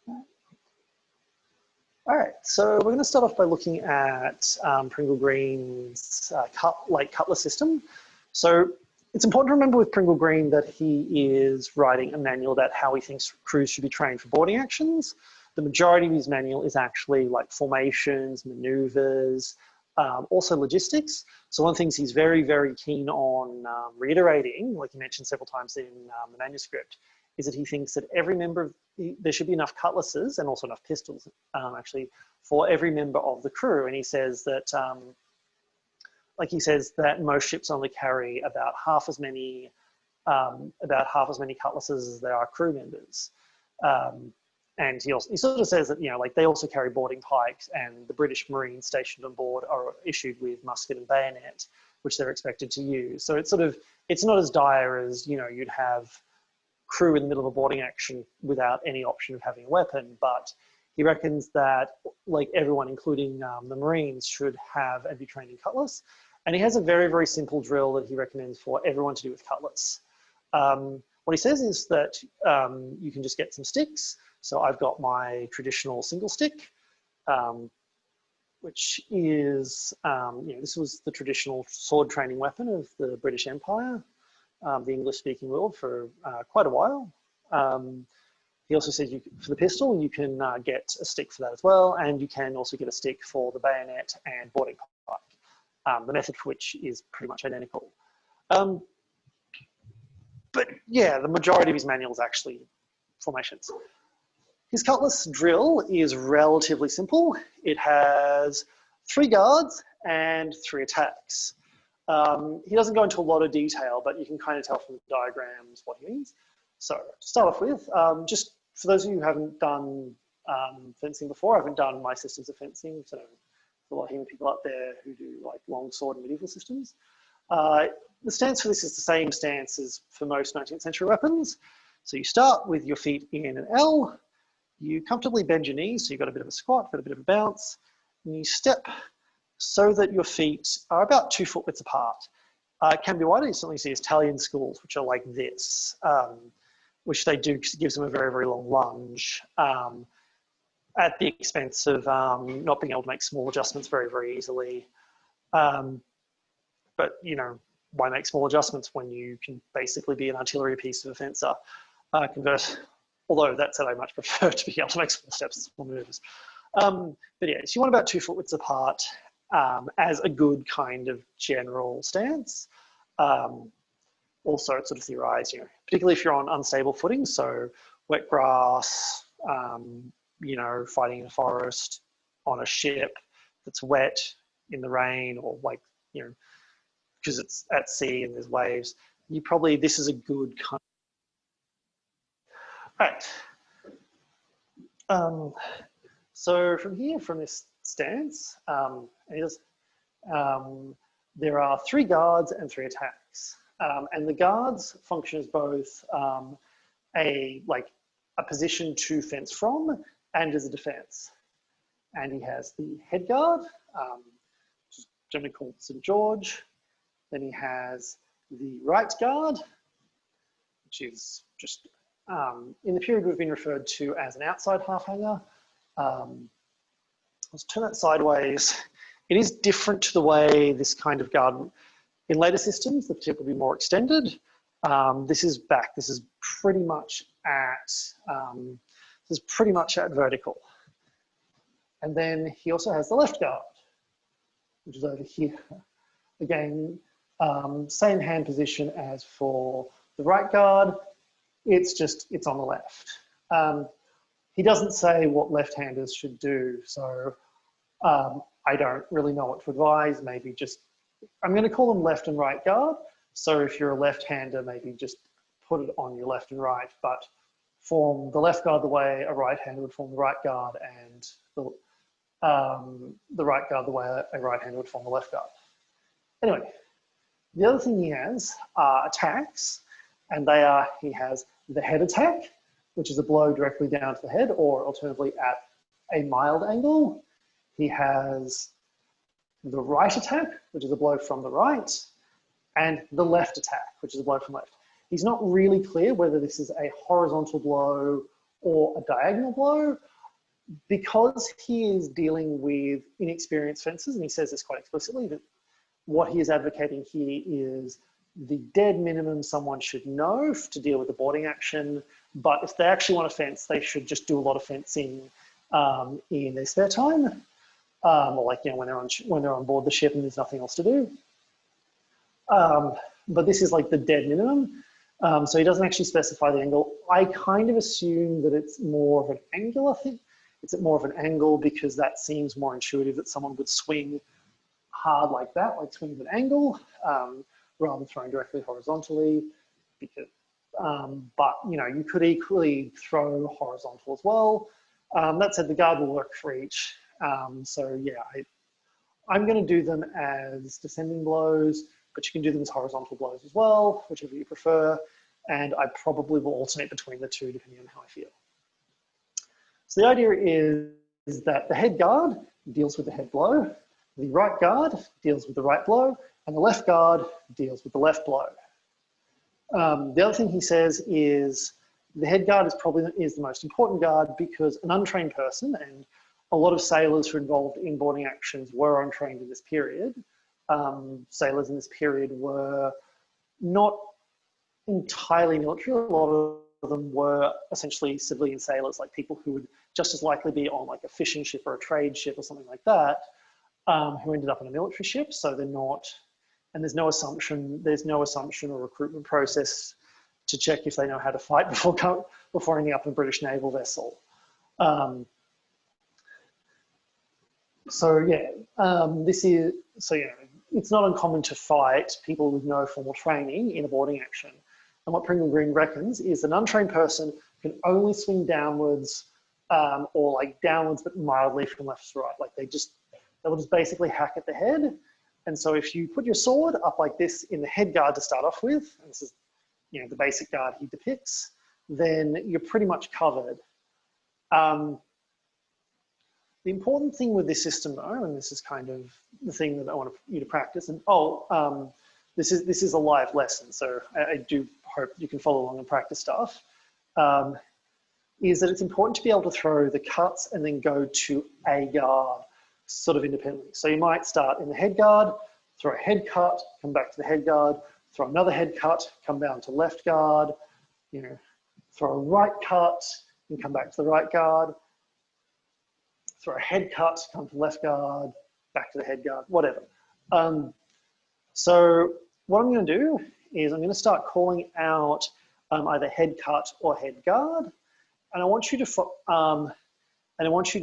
All right, so we're going to start off by looking at pringle-green's Cutlass system. So it's important to remember with pringle-green that he is writing a manual about how he thinks crews should be trained for boarding actions. The majority of his manual is actually like formations, maneuvers, also logistics. So one of the things he's very, very keen on reiterating, like he mentioned several times in the manuscript, is that he thinks that every member there should be enough cutlasses and also enough pistols actually for every member of the crew. And he says that, most ships only carry about half as many cutlasses as there are crew members. And he sort of says that, they also carry boarding pikes, and the British Marines stationed on board are issued with musket and bayonet, which they're expected to use. So it's not as dire as, you'd have crew in the middle of a boarding action without any option of having a weapon, but he reckons that everyone, including the Marines, should have and be trained in Cutlass. And he has a very, very simple drill that he recommends for everyone to do with Cutlass. What he says is that you can just get some sticks. So I've got my traditional single stick, which is, this was the traditional sword training weapon of the British Empire, the English-speaking world, for quite a while. He also says for the pistol, you can get a stick for that as well, and you can also get a stick for the bayonet and boarding pike, the method for which is pretty much identical. But yeah, the majority of his manual is actually formations. His Cutlass drill is relatively simple. It has 3 guards and 3 attacks. He doesn't go into a lot of detail, but you can kind of tell from the diagrams what he means. So to start off with, just for those of you who haven't done fencing before, I haven't done my systems of fencing, so there's a lot of people out there who do longsword and medieval systems. The stance for this is the same stance as for most 19th century weapons. So you start with your feet in an L, you comfortably bend your knees, so you've got a bit of a squat, got a bit of a bounce, and you step so that your feet are about 2 foot widths apart. It can be wider. You certainly see Italian schools, which are like this, which they do because it gives them a very, very long lunge at the expense of not being able to make small adjustments very, very easily. But, why make small adjustments when you can basically be an artillery piece of a fencer? Although that said, I much prefer to be able to make small steps and small moves. But yeah, so you want about 2 foot widths apart as a good kind of general stance. Also, it's sort of theorized, particularly if you're on unstable footing, so wet grass, fighting in a forest, on a ship that's wet in the rain, or because it's at sea and there's waves, this is a good kind of... Right. So from here, from this stance, there are 3 guards and 3 attacks. And the guards function as both a position to fence from and as a defense. And he has the head guard, which is generally called St. George. Then he has the right guard, which is just, in the period we've been referred to as an outside half hanger. Let's turn that sideways. It is different to the way this kind of guard, in later systems, the tip will be more extended. This is back. This is pretty much at vertical. And then he also has the left guard, which is over here. Again, same hand position as for the right guard. It's on the left. He doesn't say what left-handers should do, so I don't really know what to advise. Maybe I'm going to call them left and right guard. So if you're a left-hander, maybe just put it on your left and right, but form the left guard the way a right-hander would form the right guard, and the right guard the way a right-hander would form the left guard. Anyway, the other thing he has are attacks, and he has the head attack, which is a blow directly down to the head, or alternatively at a mild angle. He has the right attack, which is a blow from the right, and the left attack, which is a blow from left. He's not really clear whether this is a horizontal blow or a diagonal blow, because he is dealing with inexperienced fencers, and he says this quite explicitly, that what he is advocating here is the dead minimum someone should know to deal with the boarding action, but if they actually want to fence, they should just do a lot of fencing in their spare time, or like, you know, when they're on board the ship and there's nothing else to do. But this is like the dead minimum. So he doesn't actually specify the angle. I kind of assume that it's more of an angular thing. It's more of an angle because that seems more intuitive, that someone would swing hard like that, like swing at an angle, rather than throwing directly horizontally. Because, but you know, you could equally throw horizontal as well. That said, the guard will work for each. So yeah, I'm going to do them as descending blows, but you can do them as horizontal blows as well, whichever you prefer. And I probably will alternate between the two depending on how I feel. So the idea is that the head guard deals with the head blow, the right guard deals with the right blow, and the left guard deals with the left blow. The other thing he says is the head guard is probably the most important guard because an untrained person, and a lot of sailors who are involved in boarding actions were untrained in this period. Sailors in this period were not entirely military. A lot of them were essentially civilian sailors, like people who would just as likely be on like a fishing ship or a trade ship or something like that, who ended up on a military ship. So they're not, and there's no assumption or recruitment process to check if they know how to fight before ending up in a British naval vessel. So yeah, it's not uncommon to fight people with no formal training in a boarding action. And what pringle-green reckons is an untrained person can only swing downwards or like downwards but mildly from left to right. Like they will just basically hack at the head. And so if you put your sword up like this in the head guard to start off with, and this is, you know, the basic guard he depicts, then you're pretty much covered. The important thing with this system though, and this is kind of the thing that I want you to practice, and this is a live lesson, so I do hope you can follow along and practice stuff, is that it's important to be able to throw the cuts and then go to a guard sort of independently. So you might start in the head guard, throw a head cut, come back to the head guard, throw another head cut, come down to left guard, you know, throw a right cut and come back to the right guard, throw a head cut, come to left guard, back to the head guard, whatever. So what I'm going to do is I'm going to start calling out either head cut or head guard, and I want you to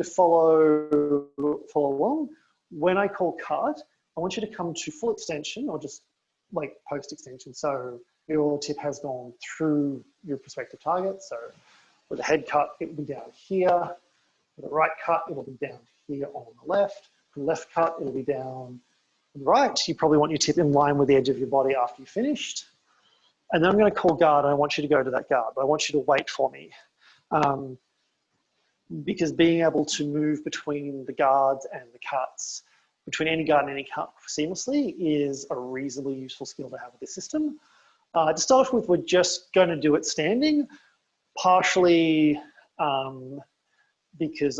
follow along. When I call cut, I want you to come to full extension or just like post extension. So your tip has gone through your prospective target. So with a head cut, it will be down here. With a right cut, it will be down here on the left. With a left cut, it will be down on the right. You probably want your tip in line with the edge of your body after you've finished. And then I'm going to call guard, and I want you to go to that guard, but I want you to wait for me. Because being able to move between the guards and the cuts, between any guard and any cut seamlessly, is a reasonably useful skill to have with this system. To start off with, we're just going to do it standing, partially because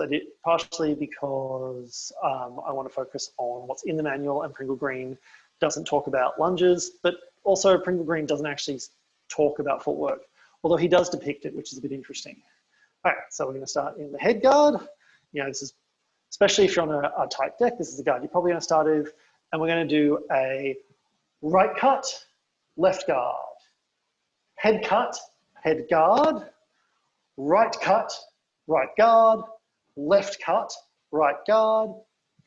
I want to focus on what's in the manual, and pringle-green doesn't talk about lunges, but also pringle-green doesn't actually talk about footwork, although he does depict it, which is a bit interesting. All right, so we're going to start in the head guard. You know, this is, especially if you're on a tight deck, this is the guard you're probably going to start with, and we're going to do a right cut, left guard, head cut, head guard, right cut, right guard, left cut, right guard,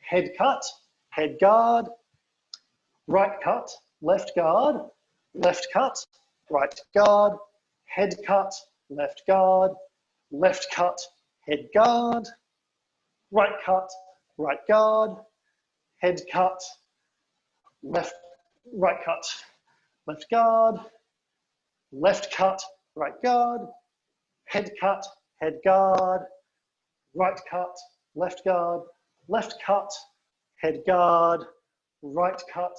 head cut, head guard, right cut, left guard, left cut, right guard, head cut, left guard, left cut, head guard, right cut, right guard, head cut, right cut, left guard, left cut, right guard, head cut, head guard, right cut, left guard, left cut, head guard, right cut,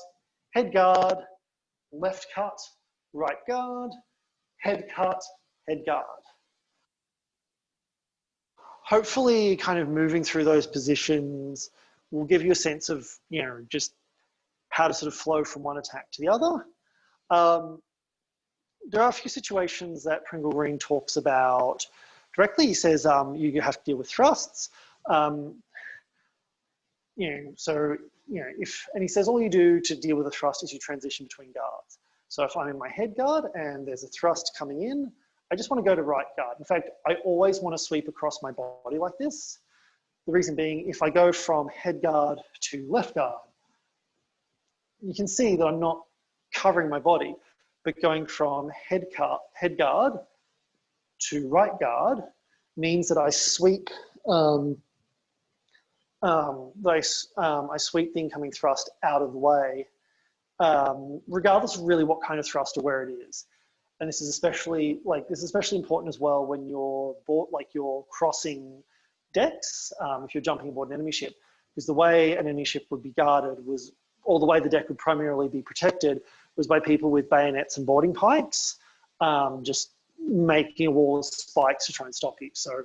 head guard, left cut, right guard, head cut, head guard. hopefully kind of moving through those positions will give you a sense of, just how to sort of flow from one attack to the other. There are a few situations that pringle-green talks about directly. He says you have to deal with thrusts. And he says all you do to deal with a thrust is you transition between guards. So if I'm in my head guard and there's a thrust coming in, I just want to go to right guard. In fact, I always want to sweep across my body like this. The reason being, if I go from head guard to left guard, you can see that I'm not covering my body, but going from head guard to right guard means that I sweep I sweep the incoming thrust out of the way, regardless of really what kind of thrust or where it is. And this is especially important as well when you're crossing decks, if you're jumping aboard an enemy ship, because the way an enemy ship would be guarded or the way the deck would primarily be protected was by people with bayonets and boarding pikes, just making a wall of spikes to try and stop you. So,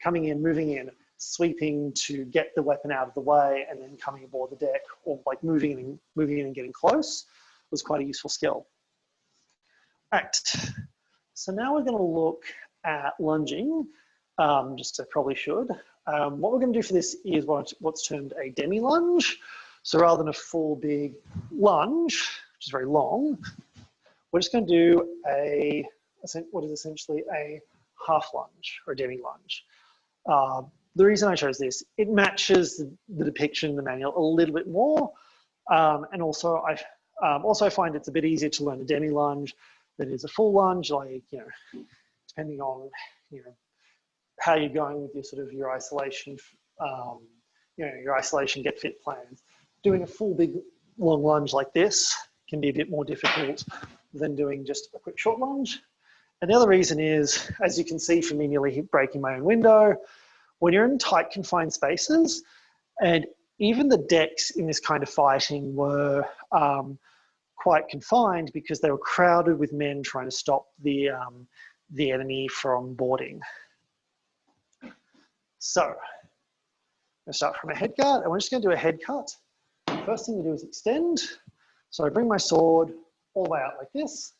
coming in, moving in, sweeping to get the weapon out of the way, and then coming aboard the deck, or like moving in and getting close, was quite a useful skill. Right, so now we're going to look at lunging, just I probably should. What we're going to do for this is what's termed a Demi Lunge. So rather than a full big lunge, which is very long, we're just going to do what is essentially a half lunge or a Demi Lunge. The reason I chose this, it matches the depiction in the manual a little bit more, and also I find it's a bit easier to learn a Demi Lunge than is a full lunge, depending on how you're going with your isolation, your isolation get fit plans. Doing a full big long lunge like this can be a bit more difficult than doing just a quick short lunge. And the other reason is, as you can see from me nearly breaking my own window, when you're in tight confined spaces, and even the decks in this kind of fighting were quite confined because they were crowded with men trying to stop the enemy from boarding. So, I'm going to start from a head guard, and we're just going to do a head cut. First thing we do is extend. So I bring my sword all the way out like this.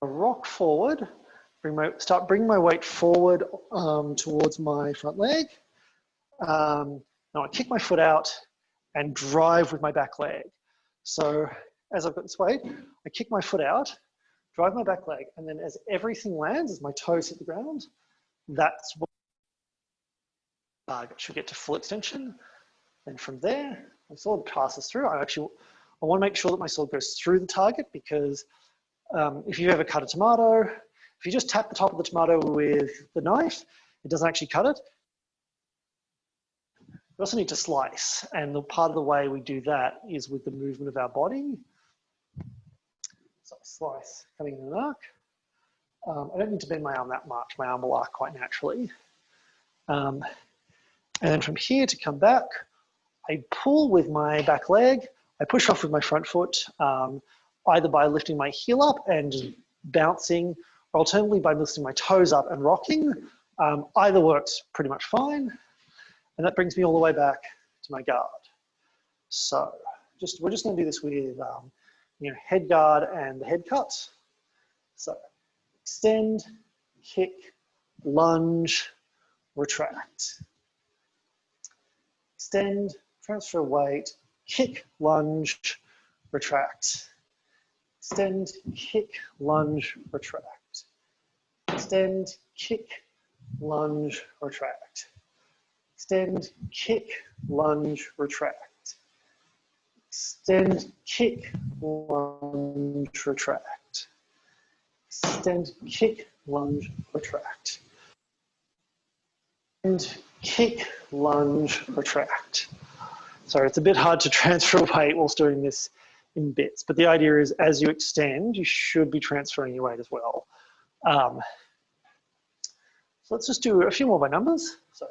I rock forward, start bringing my weight forward towards my front leg. Now I kick my foot out and drive with my back leg. So as I've got this weight, I kick my foot out, drive my back leg, and then as everything lands, as my toes hit the ground, that's what the target should get to full extension. And from there, my sword passes through. I want to make sure that my sword goes through the target, because if you've ever cut a tomato, if you just tap the top of the tomato with the knife, it doesn't actually cut it. We also need to slice, and the part of the way we do that is with the movement of our body. So slice coming in an arc. I don't need to bend my arm that much. My arm will arc quite naturally. And then from here to come back, I pull with my back leg. I push off with my front foot, either by lifting my heel up and just bouncing, or alternatively by lifting my toes up and rocking. Either works pretty much fine. And that brings me all the way back to my guard. So we're just going to do this with head guard and the head cut. So extend, kick, lunge, retract. Extend, transfer weight, kick, lunge, retract. Extend, kick, lunge, retract. Extend, kick, lunge, retract. Extend, kick, lunge, retract. Extend, kick, lunge, retract. Extend, kick, lunge, retract. And kick, lunge, retract. Sorry, it's a bit hard to transfer weight whilst doing this in bits, but the idea is as you extend, you should be transferring your weight as well. So let's just do a few more by numbers. So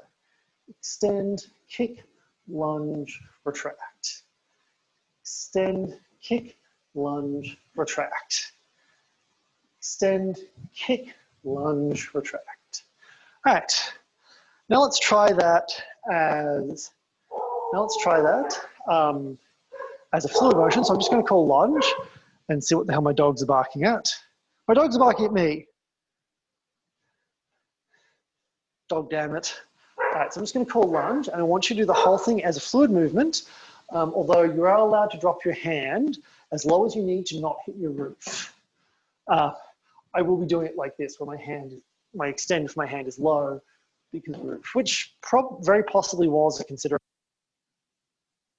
extend, kick, lunge, retract. Extend, kick, lunge, retract. Extend, kick, lunge, retract. All right, now let's try that as, as a fluid motion. So I'm just going to call lunge and see what the hell my dogs are barking at. My dogs are barking at me. Dog damn it. All right, so I'm just going to call lunge, and I want you to do the whole thing as a fluid movement, although you are allowed to drop your hand as low as you need to not hit your roof. I will be doing it like this, where my extend for my hand is low because of the roof, which very possibly was a consideration.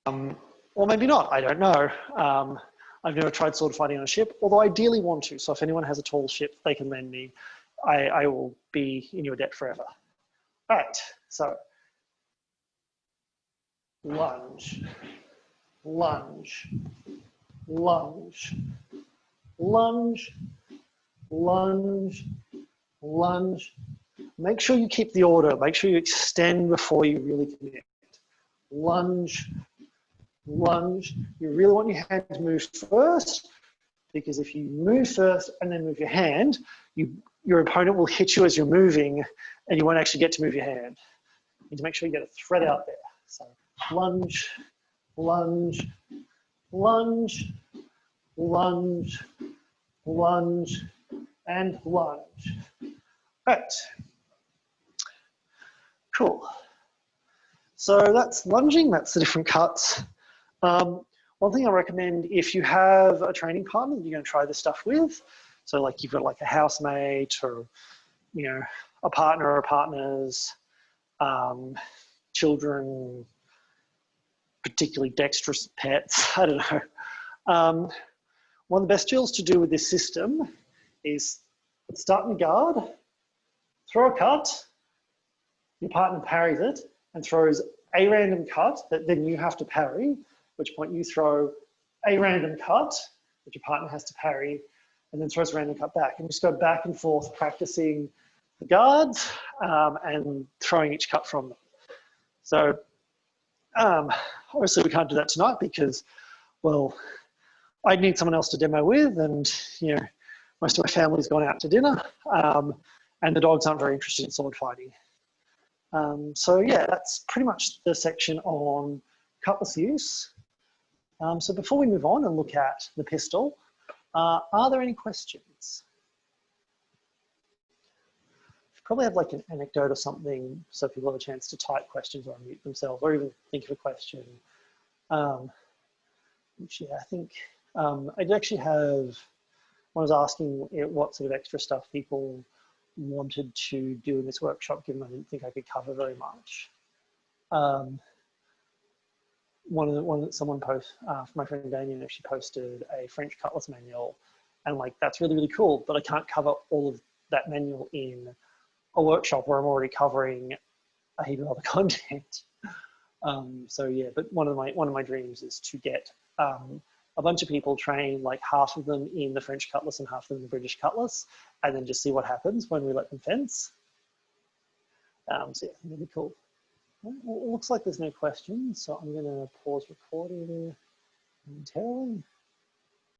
Or maybe not, I don't know. I've never tried sword fighting on a ship, although I ideally want to. So if anyone has a tall ship they can lend me, I will be in your debt forever. All right, so lunge, lunge, lunge, lunge, lunge, lunge. Make sure you keep the order. Make sure you extend before you really commit. Lunge, lunge. You really want your hand to move first, because if you move first and then move your hand, your opponent will hit you as you're moving and you won't actually get to move your hand. You need to make sure you get a thread out there. So lunge, lunge, lunge, lunge, lunge, and lunge. Right. Cool. So that's lunging, that's the different cuts. One thing I recommend, if you have a training partner that you're going to try this stuff with, so like you've got like a housemate or, you know, a partner or partners, children, particularly dexterous pets, I don't know. One of the best drills to do with this system is start in guard, throw a cut, your partner parries it and throws a random cut that then you have to parry, at which point you throw a random cut that your partner has to parry, and then throws a random cut back. And just go back and forth practicing the guards and throwing each cut from them. So obviously we can't do that tonight because, well, I'd need someone else to demo with, and you know, most of my family's gone out to dinner, and the dogs aren't very interested in sword fighting. So yeah, that's pretty much the section on cutlass use. So before we move on and look at the pistol, are there any questions? Probably have like an anecdote or something so people have a chance to type questions or unmute themselves or even think of a question. Which, yeah, I think I did actually have, I was asking what sort of extra stuff people wanted to do in this workshop, given I didn't think I could cover very much. Someone post, my friend Damien actually posted a French cutlass manual, and like that's really, really cool, but I can't cover all of that manual in a workshop where I'm already covering a heap of other content. So yeah, but one of my dreams is to get a bunch of people train, like half of them in the French cutlass and half of them in the British cutlass, and then just see what happens when we let them fence. So yeah, that'd be cool. Well, it looks like there's no questions, so I'm going to pause recording momentarily.